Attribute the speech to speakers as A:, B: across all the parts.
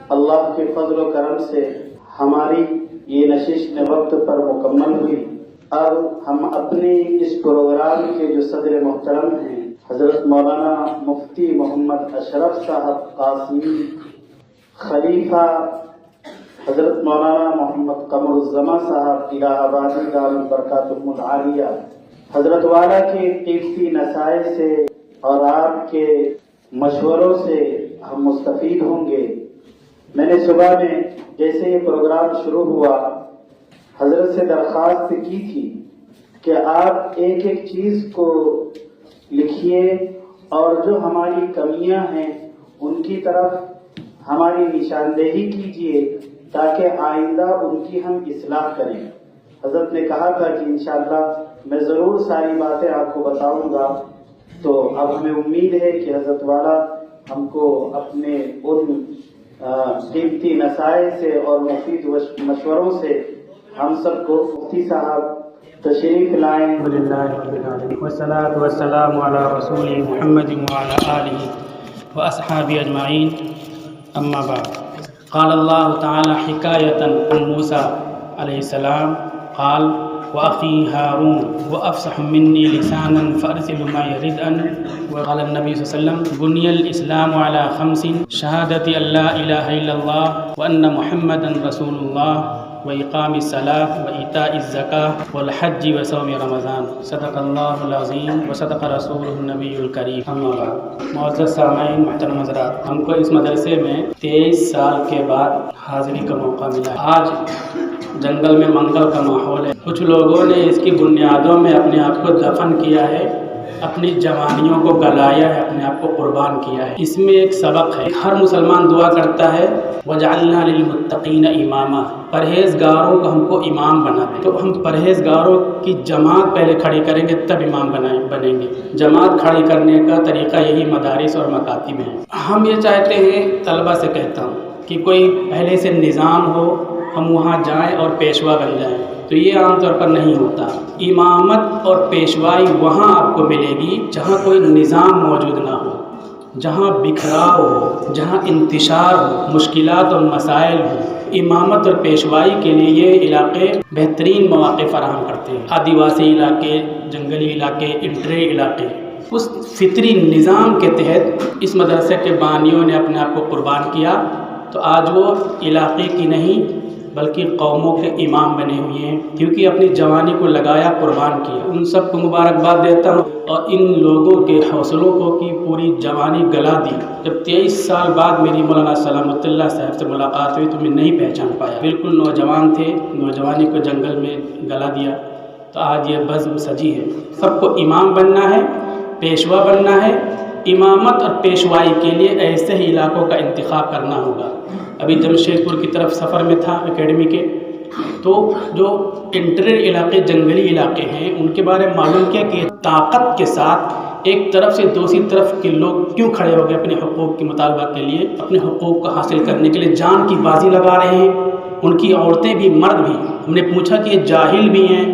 A: اللہ کے فضل و کرم سے ہماری یہ نشست وقت پر مکمل ہوئی۔ اب ہم اپنے اس پروگرام کے جو صدر محترم ہیں حضرت مولانا مفتی محمد اشرف صاحب قاسمی خلیفہ حضرت مولانا محمد قمر الزماں صاحب الہ آبادی دارال برکاتہم العالیہ حضرت والا کے قیمتی نصائح سے اور آپ کے مشوروں سے ہم مستفید ہوں گے۔ میں نے صبح میں جیسے یہ پروگرام شروع ہوا حضرت سے درخواست کی تھی کہ آپ ایک ایک چیز کو لکھیے اور جو ہماری کمیاں ہیں ان کی طرف ہماری نشاندہی کیجیے تاکہ آئندہ ان کی ہم اصلاح کریں۔ حضرت نے کہا تھا کہ انشاءاللہ میں ضرور ساری باتیں آپ کو بتاؤں گا، تو اب ہمیں امید ہے کہ حضرت والا ہم کو اپنے ان قیمتی نصائح سے اور مفید مشوروں سے ہم سب کو مفتی صاحب تشریف لائیں۔
B: الحمدللہ رب العالمین والصلاة والسلام علی رسول محمد وعلی آلہ واصحابہ اجمعین، اما بعد۔ قال اللہ تعالی حکایۃ عن موسیٰ علیہ السلام قال وأخي هارون وأفصح مني لسانا فأرسل ما يرد أن وقال النبي صلى الله عليه وسلم بني الإسلام على 5 شهادة أن لا إله إلا الله وأن محمدا رسول الله وإقام الصلاة وإيتاء الزكاة والحج وصوم رمضان صدق الله العظيم وصدق رسوله النبي الكريم، اما بعد۔ معزز سامعین، محترم حضرات، ہم کو اس مدرسے میں 23 سال کے بعد حاضری کا موقع ملا۔ آج جنگل میں منگل کا ماحول ہے، کچھ لوگوں نے اس کی بنیادوں میں اپنے آپ کو دفن کیا ہے، اپنی جوانیوں کو گلایا ہے، اپنے آپ کو قربان کیا ہے۔ اس میں ایک سبق ہے، ہر مسلمان دعا کرتا ہے وَجَعَلْنَا لِلْمُتَّقِينَ إِمَامًا، پرہیزگاروں کو ہم کو امام بنا دیں۔ تو ہم پرہیزگاروں کی جماعت پہلے کھڑی کریں گے تب امام بنیں گے۔ جماعت کھڑی کرنے کا طریقہ یہی مدارس اور مکاتب ہیں۔ ہم یہ چاہتے ہیں، طلبہ سے کہتا ہوں کہ کوئی پہلے سے نظام ہو، ہم وہاں جائیں اور پیشوا بن جائیں، تو یہ عام طور پر نہیں ہوتا۔ امامت اور پیشوائی وہاں آپ کو ملے گی جہاں کوئی نظام موجود نہ ہو، جہاں بکھراؤ ہو، جہاں انتشار ہو، مشکلات اور مسائل ہو۔ امامت اور پیشوائی کے لیے یہ علاقے بہترین مواقع فراہم کرتے ہیں۔ آدیواسی علاقے، جنگلی علاقے، انٹرے علاقے، اس فطری نظام کے تحت اس مدرسے کے بانیوں نے اپنے آپ کو قربان کیا، تو آج وہ علاقے کی نہیں بلکہ قوموں کے امام بنے ہوئے ہیں، کیونکہ اپنی جوانی کو لگایا، قربان کیا۔ ان سب کو مبارکباد دیتا ہوں، اور ان لوگوں کے حوصلوں کو کی پوری جوانی گلا دی۔ جب 23 سال بعد میری مولانا سلامت اللہ صاحب سے ملاقات ہوئی تو میں نہیں پہچان پایا، بالکل نوجوان تھے، نوجوانی کو جنگل میں گلا دیا۔ تو آج یہ بزم سجی ہے، سب کو امام بننا ہے، پیشوا بننا ہے۔ امامت اور پیشوائی کے لیے ایسے ہی علاقوں کا انتخاب کرنا ہوگا۔ ابھی جمشید پور کی طرف سفر میں تھا اکیڈمی کے، تو جو انٹرے علاقے، جنگلی علاقے ہیں، ان کے بارے میں معلوم کیا کہ طاقت کے ساتھ ایک طرف سے دوسری طرف کے لوگ کیوں کھڑے ہو گئے اپنے حقوق کے مطالبہ کے لیے، اپنے حقوق کو حاصل کرنے کے لیے جان کی بازی لگا رہے ہیں۔ ان کی عورتیں بھی، مرد بھی۔ ہم نے پوچھا کہ یہ جاہل بھی ہیں،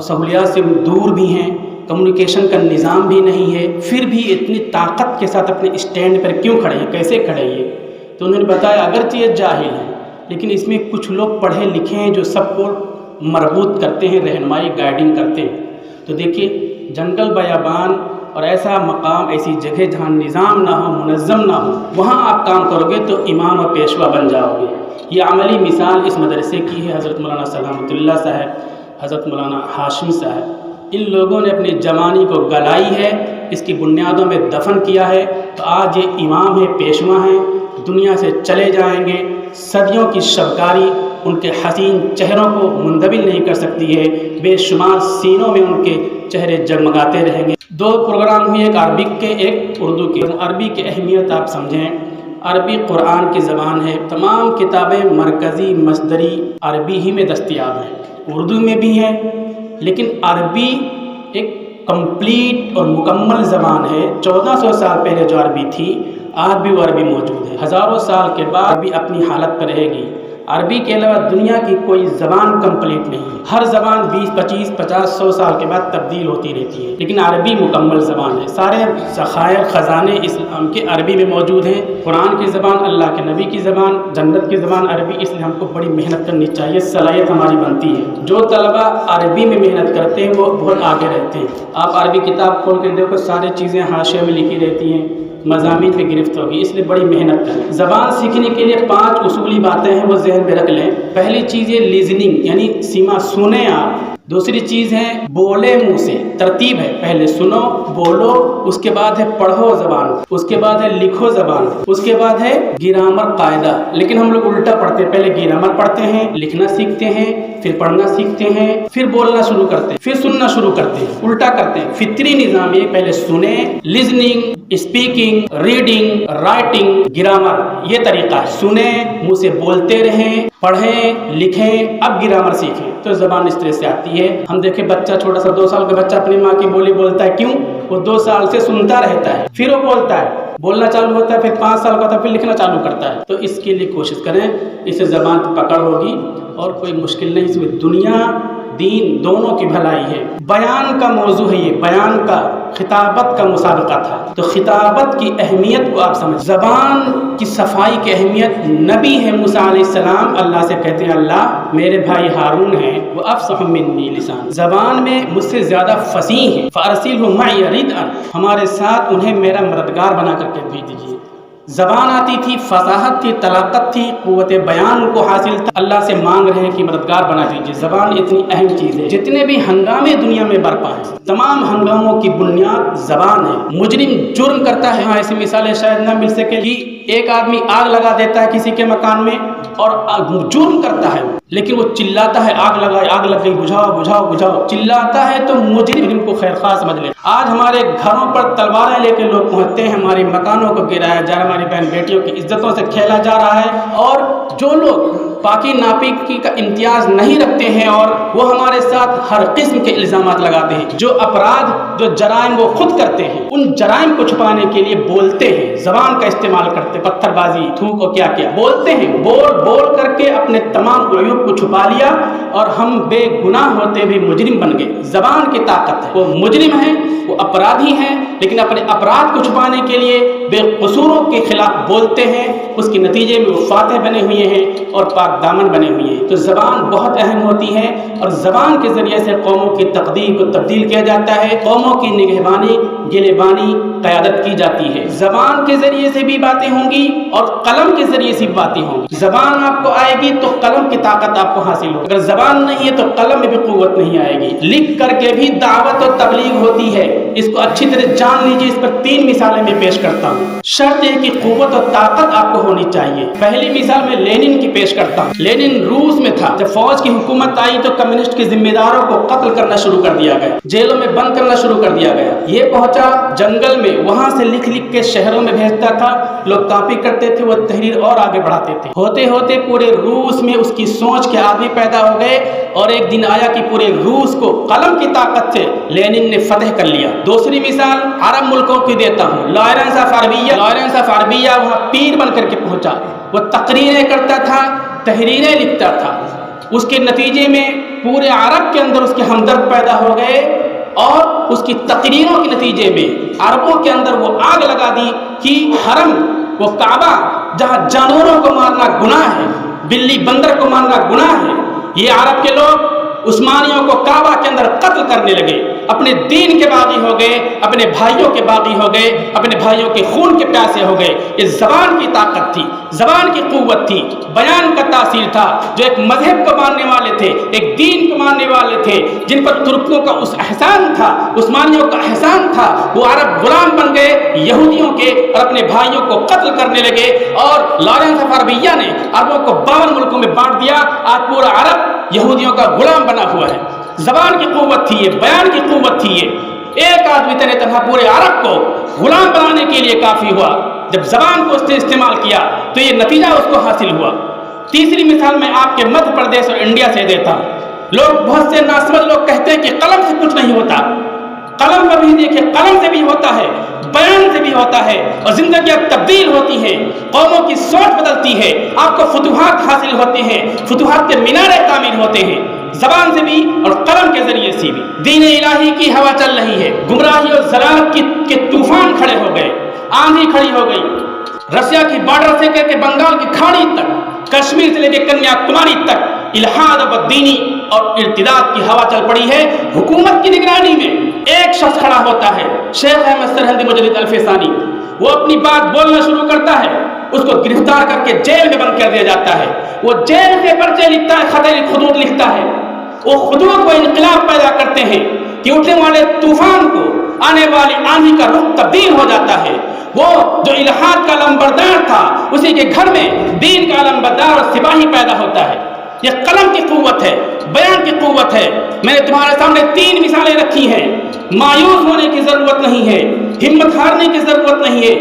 B: سہولیات سے دور بھی ہیں، کمیونیکیشن کا نظام بھی نہیں ہے، پھر بھی اتنی طاقت کے ساتھ اپنے اسٹینڈ پر کیوں کھڑے ہیں، کیسے کھڑے ہیں؟ تو انہوں نے بتایا اگرچہ یہ جاہل ہیں لیکن اس میں کچھ لوگ پڑھے لکھے ہیں جو سب کو مربوط کرتے ہیں، رہنمائی، گائیڈنگ کرتے ہیں۔ تو دیکھیے، جنگل بیابان اور ایسا مقام، ایسی جگہ جہاں نظام نہ ہو، منظم نہ ہو، وہاں آپ کام کرو گے تو امام اور پیشوا بن جاؤ گے۔ یہ عملی مثال اس مدرسے کی ہے۔ حضرت مولانا سلامت اللہ صاحب، حضرت مولانا ہاشمی صاحب، ان لوگوں نے اپنی جوانی کو گلائی ہے، اس کی بنیادوں میں دفن کیا ہے، تو آج یہ امام ہیں، پیشوا ہیں، دنیا سے چلے جائیں گے۔ صدیوں کی شبکاری ان کے حسین چہروں کو منتقل نہیں کر سکتی ہے، بے شمار سینوں میں ان کے چہرے جگمگاتے رہیں گے۔ 2 پروگرام ہوئے، ایک عربک کے، ایک اردو کے۔ عربی کی اہمیت آپ سمجھیں، عربی قرآن کی زبان ہے، تمام کتابیں مرکزی مصدری عربی ہی میں دستیاب ہیں، اردو میں بھی ہیں، لیکن عربی ایک کمپلیٹ اور مکمل زبان ہے۔ 1400 سال پہلے جو عربی تھی، آج بھی وہ عربی موجود ہے۔ ہزاروں سال کے بعد بھی اپنی حالت پر رہے گی۔ عربی کے علاوہ دنیا کی کوئی زبان کمپلیٹ نہیں ہے. ہر زبان 20 25 50 100 سال کے بعد تبدیل ہوتی رہتی ہے، لیکن عربی مکمل زبان ہے. سارے ذخائر خزانے اسلام کے عربی میں موجود ہیں. قرآن کی زبان، اللہ کے نبی کی زبان، جنت کی زبان عربی، اس لیے ہم کو بڑی محنت کرنی چاہیے، صلاحیت ہماری بنتی ہے. جو طلبہ عربی میں محنت کرتے ہیں وہ بہت آگے رہتے ہیں. آپ عربی کتاب کھول کے دیکھو، ساری چیزیں حاشیے میں لکھی رہتی ہیں، مضامین پہ گرفت ہوگی، اس لیے بڑی محنت کریں. زبان سیکھنے کے لیے 5 اصولی باتیں ہیں، وہ ذہن میں رکھ لیں. پہلی چیز ہے لیزننگ، یعنی سیما سنیں آپ. دوسری چیز ہے بولے منہ سے، ترتیب ہے، پہلے سنو بولو، اس کے بعد ہے پڑھو زبان، اس کے بعد ہے لکھو زبان، اس کے بعد ہے گرامر قاعدہ. لیکن ہم لوگ الٹا پڑھتے ہیں، پہلے گرامر پڑھتے ہیں، لکھنا سیکھتے ہیں، پھر پڑھنا سیکھتے ہیں، پھر بولنا شروع کرتے ہیں، پھر سننا شروع کرتے ہیں، الٹا کرتے ہیں. فطری نظام یہ پہلے سنیں، listening, speaking, reading, writing, grammar, یہ طریقہ ہے. سنیں، منہ سے بولتے رہیں، پڑھیں، لکھیں، اب گرامر سیکھیں تو زبان اس طرح سے آتی ہے. ہم دیکھیں بچہ چھوٹا سا 2 سال کا بچہ اپنی ماں کی بولی بولتا ہے، کیوں؟ وہ 2 سال سے سنتا رہتا ہے، پھر وہ بولتا ہے، بولنا چالو ہوتا ہے، پھر 5 سال کا ہوتا ہے، پھر لکھنا چالو کرتا ہے. تو اس کے لیے کوشش کریں، اس سے زبان پکڑ ہوگی اور کوئی مشکل نہیں. اس میں دنیا دین دونوں کی بھلائی ہے. بیان کا موضوع ہے یہ، بیان کا، خطابت کا مسابقہ تھا، تو خطابت کی اہمیت کو آپ سمجھ. زبان کی صفائی کی اہمیت، نبی ہے موسیٰ علیہ السلام، اللہ سے کہتے ہیں اللہ میرے بھائی ہارون ہیں وہ افصح منی لسان، زبان میں مجھ سے زیادہ فصیح ہے، فارسلہ معی ردءا، ہمارے ساتھ انہیں میرا مددگار بنا کر کے بھیج دیجیے. زبان آتی تھی، فصاحت تھی، طلاقت تھی، قوت بیان کو حاصل تھا. اللہ سے مانگ رہے ہیں کہ مددگار بنا دیجیے. زبان اتنی اہم چیز ہے. جتنے بھی ہنگامے دنیا میں برپا ہیں، تمام ہنگاموں کی بنیاد زبان ہے. مجرم جرم کرتا ہے، ہاں ایسی مثالیں شاید نہ مل سکے کہ ایک آدمی آگ لگا دیتا ہے کسی کے مکان میں اور جرم کرتا ہے، لیکن وہ چلاتا ہے آگ لگائی، آگ لگ گئی، بجھاؤ بجھاؤ بجھاؤ، چلاتا ہے تو مجرم کو خیر خواہ سمجھ لے. آج ہمارے گھروں پر تلواریں لے کے لوگ پہنچتے ہیں، ہماری مکانوں کو گرایا جا رہا ہے، ہماری بہن بیٹیوں کی عزتوں سے کھیلا جا رہا ہے. اور جو لوگ پاکی ناپاکی کا امتیاز نہیں رکھتے ہیں اور وہ ہمارے ساتھ ہر قسم کے الزامات لگاتے ہیں، جو اپرادھ، جو جرائم وہ خود کرتے ہیں، ان جرائم کو چھپانے کے لیے بولتے ہیں، زبان کا استعمال کرتے، پتھر بازی، تھوک اور کیا کیا بولتے ہیں، بول کر کے اپنے تمام عیوب کو چھپا لیا اور ہم بے گناہ ہوتے ہوئے مجرم بن گئے. زبان کی طاقت ہے. وہ مجرم ہیں، وہ اپرادھی ہیں، لیکن اپنے اپرادھ کو چھپانے کے لیے بے قصوروں کے خلاف بولتے ہیں. اس کے نتیجے میں وہ فاتح بنے ہوئے ہیں اور پاک دامن بنے ہوئے ہیں. تو زبان بہت اہم ہوتی ہے اور زبان کے ذریعے سے قوموں کی تقدیر کو تبدیل کیا جاتا ہے، قوموں کی نگہبانی، گلہبانی، قیادت کی جاتی ہے. زبان کے ذریعے سے بھی باتیں ہوں گی اور قلم کے ذریعے سے بھی باتیں ہوں گی. زبان آپ کو آئے گی تو قلم کی طاقت آپ کو حاصل ہوگی. اگر زبان نہیں ہے تو قلم میں بھی قوت نہیں آئے گی. لکھ کر کے بھی دعوت اور تبلیغ ہوتی ہے. اس کو اچھی طرح جان لیجیے. اس پر 3 مثالیں میں پیش کرتا ہوں. شرط ہے کہ قوت اور طاقت آپ کو ہونی چاہیے. پہلی مثال میں لینن کی پیش کرتا ہوں. لینن روس میں تھا. جب فوج کی حکومت آئی تو کمیونسٹ کے ذمہ داروں کو قتل کرنا شروع کر دیا گیا، جیلوں میں بند کرنا شروع کر دیا گیا. یہ پہنچا جنگل میں، وہاں سے لکھ کے شہروں میں بھیجتا تھا. لوگ کاپی کرتے تھے، وہ تحریر اور آگے بڑھاتے تھے. ہوتے ہوتے پورے روس میں اس کی سوچ کے آدمی پیدا ہو گئے اور ایک دن آیا کہ پورے روس کو قلم کی طاقت سے لینن نے فتح کر لیا. دوسری مثال عرب ملکوں کی دیتا ہوں. لارنس آف عربیہ وہاں پیر بن کر کے پہنچا. وہ تقریریں کرتا تھا، تحریریں لکھتا تھا. اس کے نتیجے میں پورے عرب کے اندر اس کے ہمدرد پیدا ہو گئے اور اس کی تقریروں کے نتیجے میں عربوں کے اندر وہ آگ لگا دی کہ حرم، وہ کعبہ جہاں جانوروں کو مارنا گناہ ہے، بلی بندر کو مارنا گناہ ہے، یہ عرب کے لوگ عثمانیوں کو کعبہ کے اندر قتل کرنے لگے. اپنے دین کے باغی ہو گئے، اپنے بھائیوں کے باغی ہو گئے، اپنے بھائیوں کے خون کے پیاسے ہو گئے. یہ زبان کی طاقت تھی، زبان کی قوت تھی، بیان کا تاثیر تھا. جو ایک مذہب کو ماننے والے تھے، ایک دین کو ماننے والے تھے، جن پر ترکوں کا اس احسان تھا، عثمانیوں کا احسان تھا، وہ عرب غلام بن گئے یہودیوں کے اور اپنے بھائیوں کو قتل کرنے لگے. اور لارنس آف عربیہ نے عربوں کو 52 ملکوں میں بانٹ دیا. آج پورا عرب یہودیوں کا غلام بنا ہوا ہے. زبان کی قوت تھی یہ، بیان کی قوت تھی یہ. ایک آدمی تنہا پورے عرب کو غلام بنانے کے لیے کافی ہوا. جب زبان کو اس نے استعمال کیا تو یہ نتیجہ اس کو حاصل ہوا. تیسری مثال میں آپ کے مدھیہ پردیش اور انڈیا سے دیتا ہوں. لوگ بہت سے ناسمجھ لوگ کہتے ہیں کہ قلم سے کچھ نہیں ہوتا. قلم کا بھی دیکھیں، قلم سے بھی ہوتا ہے. بیان سے بھی ہوتا ہے اور زندگیاں تبدیل ہوتی ہیں، قوموں کی سوچ بدلتی ہے، آپ کو فتوحات حاصل ہوتے ہیں، فتوحات کے مینارے تعمیر ہوتے ہیں، زبان سے بھی اور قلم کے ذریعے سے بھی۔ دین الہی کی ہوا چل رہی ہے، گمراہی اور ضلالت کے طوفان کھڑے ہو گئے، آندھی کھڑی ہو گئی، رشیا کی بارڈر سے کر کے بنگال کی کھاڑی تک، کشمیر سے لے کے کنیا کماری تک الحاد و دینی اور ارتداد کی ہوا چل پڑی ہے۔ حکومت کی نگرانی میں ایک شخص کھڑا ہوتا ہے، شیخ احمد سرہندی مجدد الفسانی، وہ اپنی بات بولنا شروع کرتا ہے، اس کو گرفتار کر کے جیل میں بند کر دیا جاتا ہے، وہ جیل کے پرچے لکھتا ہے، خط خطوط لکھتا ہے، وہ خطوط کو انقلاب پیدا کرتے ہیں کہ اٹھنے والے طوفان کو آنے والی آندھی کا رخ تبدیل ہو جاتا ہے۔ وہ جو الہاد کا علمبردار تھا، اسی کے گھر میں دین کا علمبردار اور سپاہی پیدا ہوتا ہے۔ یہ قلم کی قوت ہے، بیان کی قوت ہے۔ میں نے تمہارے سامنے 3 مثالیں رکھی ہیں۔ مایوس ہونے کی ضرورت نہیں ہے، ہمت ہارنے کی ضرورت نہیں ہے،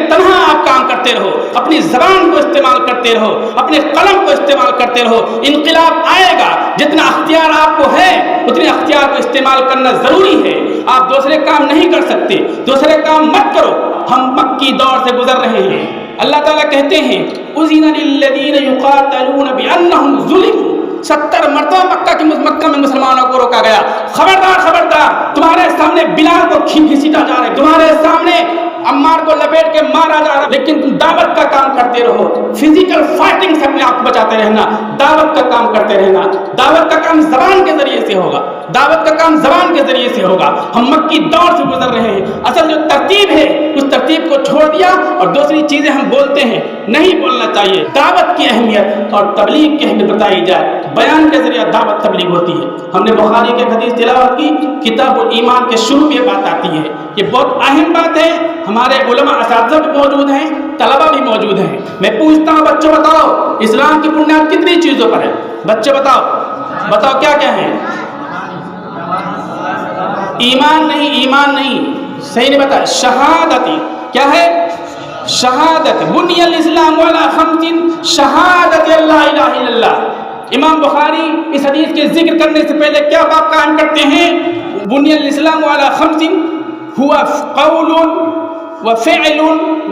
B: تنہا آپ کام کرتے رہو، اپنی زبان کو استعمال کرتے رہو، اپنے قلم کو استعمال کرتے رہو، انقلاب آئے گا۔ جتنا اختیار آپ کو ہے اتنے اختیار کو استعمال کرنا ضروری ہے۔ آپ دوسرے کام نہیں کر سکتے، دوسرے کام مت کرو۔ ہم مکی دور سے گزر رہے ہیں۔ اللہ تعالیٰ کہتے ہیں اذن للذین یقاتلون بانہم ظلموا، 70 مرتبہ مکہ میں مسلمانوں کو روکا گیا، خبردار خبردار، تمہارے سامنے بلال کو گھسیٹا جا رہا ہے، تمہارے سامنے عمار کو لپیٹ کے مارا جا رہا ہے، لیکن تم دعوت کا کام کرتے رہو، فزیکل فائٹنگ سے اپنے آپ کو بچاتے رہنا، دعوت کا کام کرتے رہنا۔ دعوت کا کام زبان کے ذریعے سے ہوگا، دعوت کا کام زبان کے ذریعے سے ہوگا۔ ہم مکی دور سے گزر رہے ہیں، اصل جو ترتیب ہے اس ترتیب کو چھوڑ دیا اور دوسری چیزیں ہم بولتے ہیں، نہیں بولنا چاہیے۔ دعوت کی اہمیت اور تبلیغ کی اہمیت بتائی جائے، بیان کے ذریعے دعوت تبلیغ ہوتی ہے۔ ہم نے بخاری کے حدیث تلاوت کی، کتاب الایمان کے شروع میں یہ بات آتی ہے، یہ بہت اہم بات ہے۔ ہمارے علماء اساتذہ بھی موجود ہیں، طلبہ بھی موجود ہیں۔ میں پوچھتا ہوں بچوں بتاؤ اسلام کی بنیاد کتنی چیزوں پر ہے؟ بچے بتاؤ کیا کیا ہے؟ ایمان نہیں، صحیح نہیں بتا، شہادت کیا ہے؟ شہادت، بنی الاسلام علی 5، شہادت اللہ الہ الا اللہ۔ امام بخاری اس حدیث کے ذکر کرنے سے پہلے کیا باب قائم کرتے ہیں؟ بنی الاسلام علی 5 ہوا قول وفعل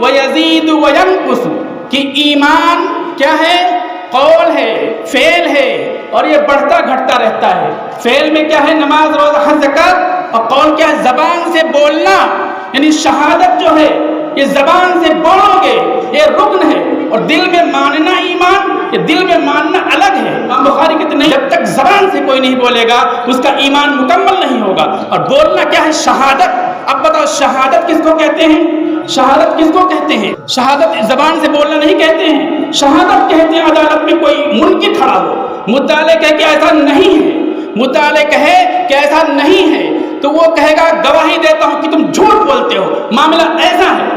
B: ویزید وینقص، کہ ایمان کیا ہے؟ قول ہے، فعل ہے، اور یہ بڑھتا گھٹتا رہتا ہے۔ فعل میں کیا ہے؟ نماز، روزہ، حج، زکات، اور قول کیا ہے؟ زبان سے بولنا، یعنی شہادت جو ہے یہ زبان سے بولو گے، یہ رکن ہے، اور دل میں ماننا ایمان، یہ دل میں ماننا الگ ہے۔ امام بخاری کہتے ہیں جب تک زبان سے کوئی نہیں بولے گا اس کا ایمان مکمل نہیں ہوگا۔ اور بولنا کیا ہے؟ شہادت۔ اب بتاؤ شہادت کس کو کہتے ہیں؟ شہادت کس کو کہتے ہیں؟ شہادت زبان سے بولنا نہیں کہتے ہیں، شہادت کہتے ہیں عدالت میں کوئی منکر کھڑا ہو، مدعا علیہ کہے کہ ایسا نہیں ہے، مدعا علیہ کہے کہ ایسا نہیں ہے، تو وہ کہے گا گواہی دیتا ہوں کہ تم جھوٹ بولتے ہو، معاملہ ایسا ہے۔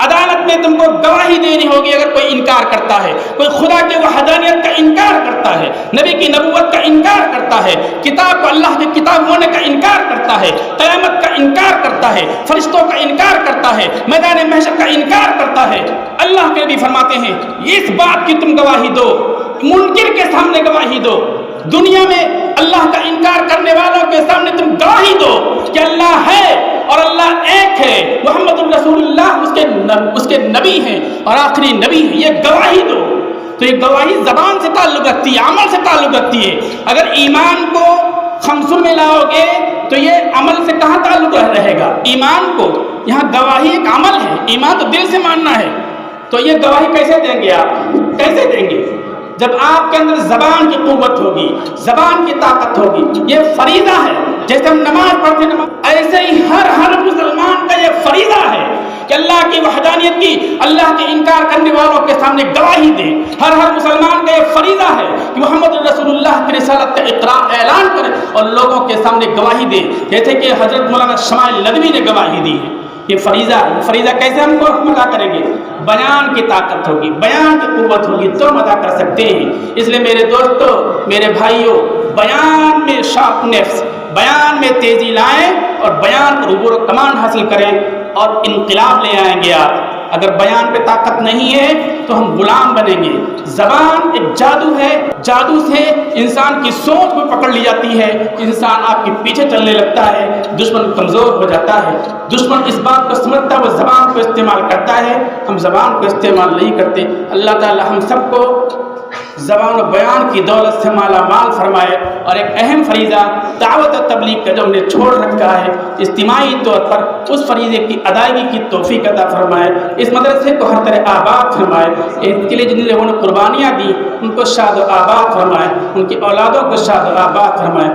B: عدالت میں تم کو گواہی دینی ہوگی اگر کوئی انکار کرتا ہے، کوئی خدا کے وحدانیت کا انکار کرتا ہے، نبی کی نبوت کا انکار کرتا ہے، کتاب کو اللہ کی کتاب ہونے کا انکار کرتا ہے، قیامت کا انکار کرتا ہے، فرشتوں کا انکار کرتا ہے، میدان محشر کا انکار کرتا ہے۔ اللہ کے نبی فرماتے ہیں اس بات کی تم گواہی دو، منکر کے سامنے گواہی دو، دنیا میں اللہ کا انکار کرنے والوں کے سامنے تم گواہی دو کہ اللہ ہے اور اللہ ایک ہے، محمد الرسول اللہ اس کے نبی ہیں اور آخری نبی ہیں، یہ گواہی دو۔ تو یہ گواہی زبان سے تعلق رکھتی ہے، عمل سے تعلق رکھتی ہے۔ اگر ایمان کو خمسوں میں لاؤ گے تو یہ عمل سے کہاں تعلق رہے گا؟ ایمان کو، یہاں گواہی ایک عمل ہے، ایمان تو دل سے ماننا ہے، تو یہ گواہی کیسے دیں گے آپ؟ کیسے دیں گے؟ جب آپ کے اندر زبان کی قوت ہوگی، زبان کی طاقت ہوگی۔ یہ فریضہ ہے، جیسے ہم نماز پڑھتے ہیں، ایسے ہی ہر مسلمان کا یہ فریضہ ہے کہ اللہ کی وحدانیت کی، اللہ کے انکار کرنے والوں کے سامنے گواہی دے۔ ہر مسلمان کا یہ فریضہ ہے کہ محمد رسول اللہ کی رسالت کا اقرار اعلان کرے اور لوگوں کے سامنے گواہی دے، جیسے کہ حضرت مولانا شمائل ندوی نے گواہی دی ہے۔ یہ فریضہ کیسے ہم کو ادا کریں گے؟ بیان کی طاقت ہوگی، بیان کی قوت ہوگی تو ہم ادا کر سکتے ہیں۔ اس لیے میرے دوستو، میرے بھائیوں، بیان میں شارپنیس، بیان میں تیزی لائیں اور بیان پر عبور و کمان حاصل کریں اور انقلاب لے آئیں گے آپ۔ اگر بیان پہ طاقت نہیں ہے تو ہم غلام بنیں گے۔ زبان ایک جادو ہے، جادو سے انسان کی سوچ میں پکڑ لی جاتی ہے، انسان آپ کے پیچھے چلنے لگتا ہے، دشمن کمزور ہو جاتا ہے۔ دشمن اس بات کو سمجھتا ہے، وہ زبان کو استعمال کرتا ہے، ہم زبان کو استعمال نہیں کرتے۔ اللہ تعالی ہم سب کو زبان و بیان کی دولت سے مالا مال فرمائے، اور ایک اہم فریضہ دعوت و تبلیغ کا جو ہم نے چھوڑ رکھا ہے، اجتماعی طور پر اس فریضے کی ادائیگی کی توفیق عطا فرمائے، اس مدرسے کو ہر طرح آباد فرمائے، اس کے لیے جن لوگوں نے قربانیاں دی ان کو شاد و آباد فرمائے، ان کی اولادوں کو شاد و آباد فرمائے۔